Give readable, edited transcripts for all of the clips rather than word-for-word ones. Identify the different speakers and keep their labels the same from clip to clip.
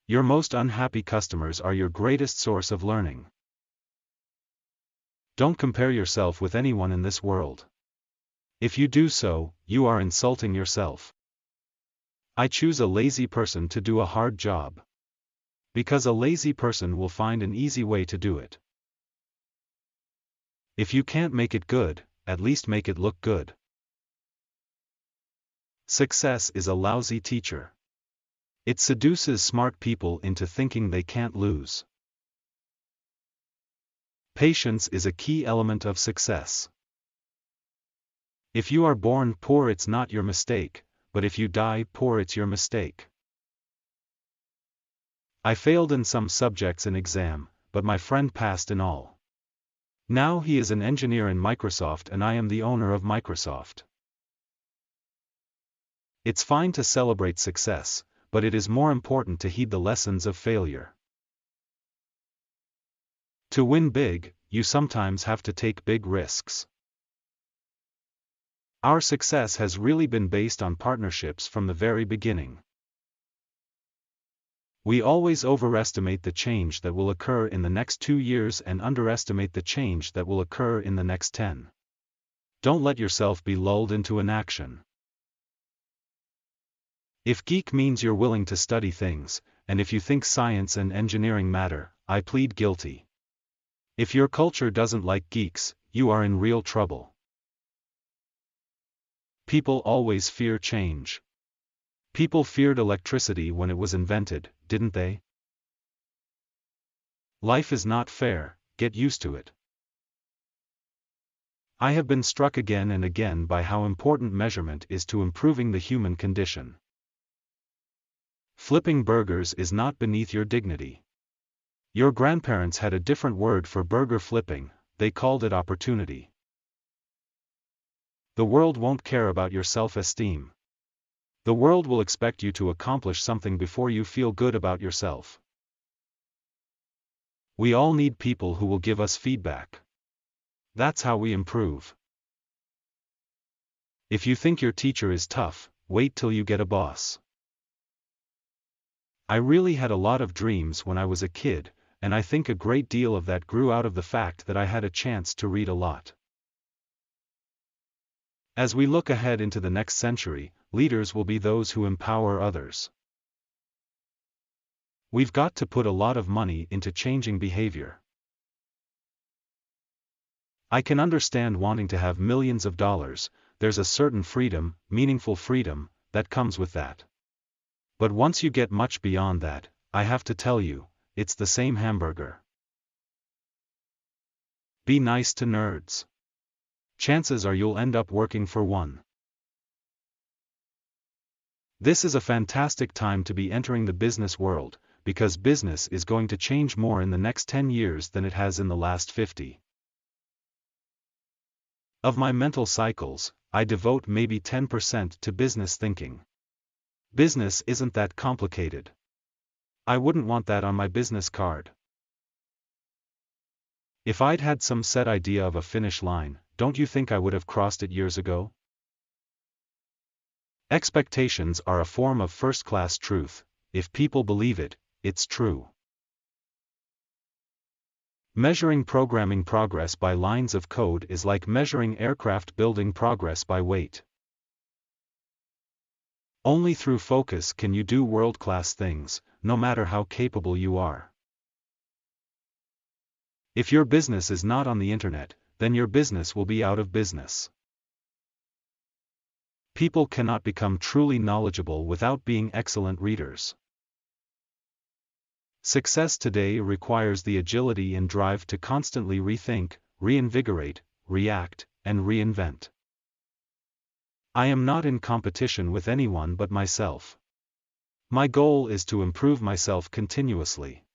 Speaker 1: Your most unhappy customers are your greatest source of learning. Don't compare yourself with anyone in this world. If you do so, you are insulting yourself. I choose a lazy person to do a hard job. Because a lazy person will find an easy way to do it. If you can't make it good, at least make it look good. Success is a lousy teacher. It seduces smart people into thinking they can't lose. Patience is a key element of success. If you are born poor, it's not your mistake, but if you die poor, it's your mistake. I failed in some subjects in exam, but my friend passed in all. Now he is an engineer in Microsoft and I am the owner of Microsoft. It's fine to celebrate success, but it is more important to heed the lessons of failure. To win big, you sometimes have to take big risks. Our success has really been based on partnerships from the very beginning. We always overestimate the change that will occur in the next 2 years and underestimate the change that will occur in the next 10. Don't let yourself be lulled into inaction. If geek means you're willing to study things, and if you think science and engineering matter, I plead guilty. If your culture doesn't like geeks, you are in real trouble. People always fear change. People feared electricity when it was invented, didn't they? Life is not fair, get used to it. I have been struck again and again by how important measurement is to improving the human condition. Flipping burgers is not beneath your dignity. Your grandparents had a different word for burger flipping, they called it opportunity. The world won't care about your self-esteem. The world will expect you to accomplish something before you feel good about yourself. We all need people who will give us feedback. That's how we improve. If you think your teacher is tough, wait till you get a boss. I really had a lot of dreams when I was a kid, and I think a great deal of that grew out of the fact that I had a chance to read a lot. As we look ahead into the next century, leaders will be those who empower others. We've got to put a lot of money into changing behavior. I can understand wanting to have millions of dollars, there's a certain freedom, meaningful freedom, that comes with that. But once you get much beyond that, I have to tell you, it's the same hamburger. Be nice to nerds. Chances are you'll end up working for one. This is a fantastic time to be entering the business world, because business is going to change more in the next 10 years than it has in the last 50. Of my mental cycles, I devote maybe 10% to business thinking. Business isn't that complicated. I wouldn't want that on my business card. If I'd had some set idea of a finish line, don't you think I would have crossed it years ago? Expectations are a form of first-class truth. If people believe it, it's true. Measuring programming progress by lines of code is like measuring aircraft building progress by weight. Only through focus can you do world-class things, no matter how capable you are. If your business is not on the internet, then your business will be out of business. People cannot become truly knowledgeable without being excellent readers. Success today requires the agility and drive to constantly rethink, reinvigorate, react, and reinvent. I am not in competition with anyone but myself. My goal is to improve myself continuously.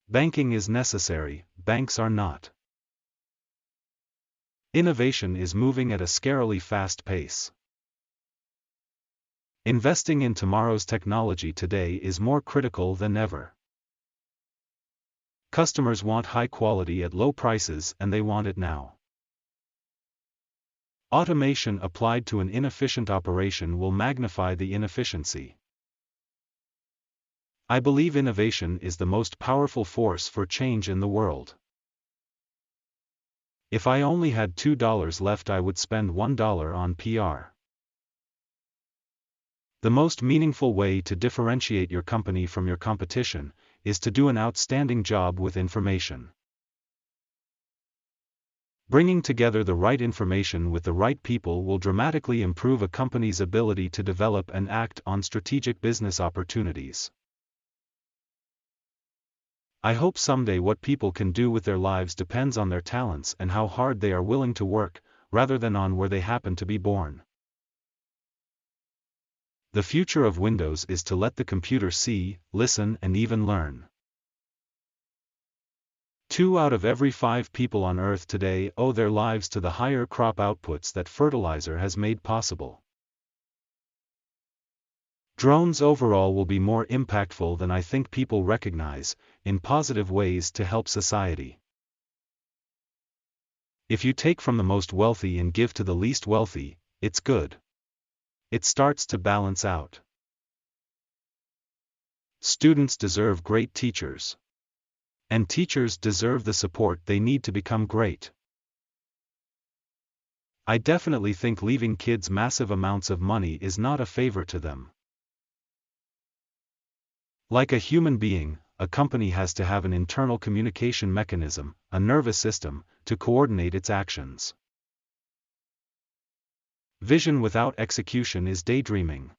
Speaker 1: Banking is necessary, banks are not. Innovation is moving at a scarily fast pace. Investing in tomorrow's technology today is more critical than ever. Customers want high quality at low prices and they want it now. Automation applied to an inefficient operation will magnify the inefficiency. I believe innovation is the most powerful force for change in the world. If I only had $2 left, I would spend $1 on PR. The most meaningful way to differentiate your company from your competition is to do an outstanding job with information. Bringing together the right information with the right people will dramatically improve a company's ability to develop and act on strategic business opportunities. I hope someday what people can do with their lives depends on their talents and how hard they are willing to work, rather than on where they happen to be born. The future of Windows is to let the computer see, listen, and even learn. 2 out of every 5 people on Earth today owe their lives to the higher crop outputs that fertilizer has made possible. Drones overall will be more impactful than I think people recognize, in positive ways to help society. If you take from the most wealthy and give to the least wealthy, it's good. It starts to balance out. Students deserve great teachers. And teachers deserve the support they need to become great. I definitely think leaving kids massive amounts of money is not a favor to them. Like a human being, a company has to have an internal communication mechanism, a nervous system, to coordinate its actions. Vision without execution is daydreaming.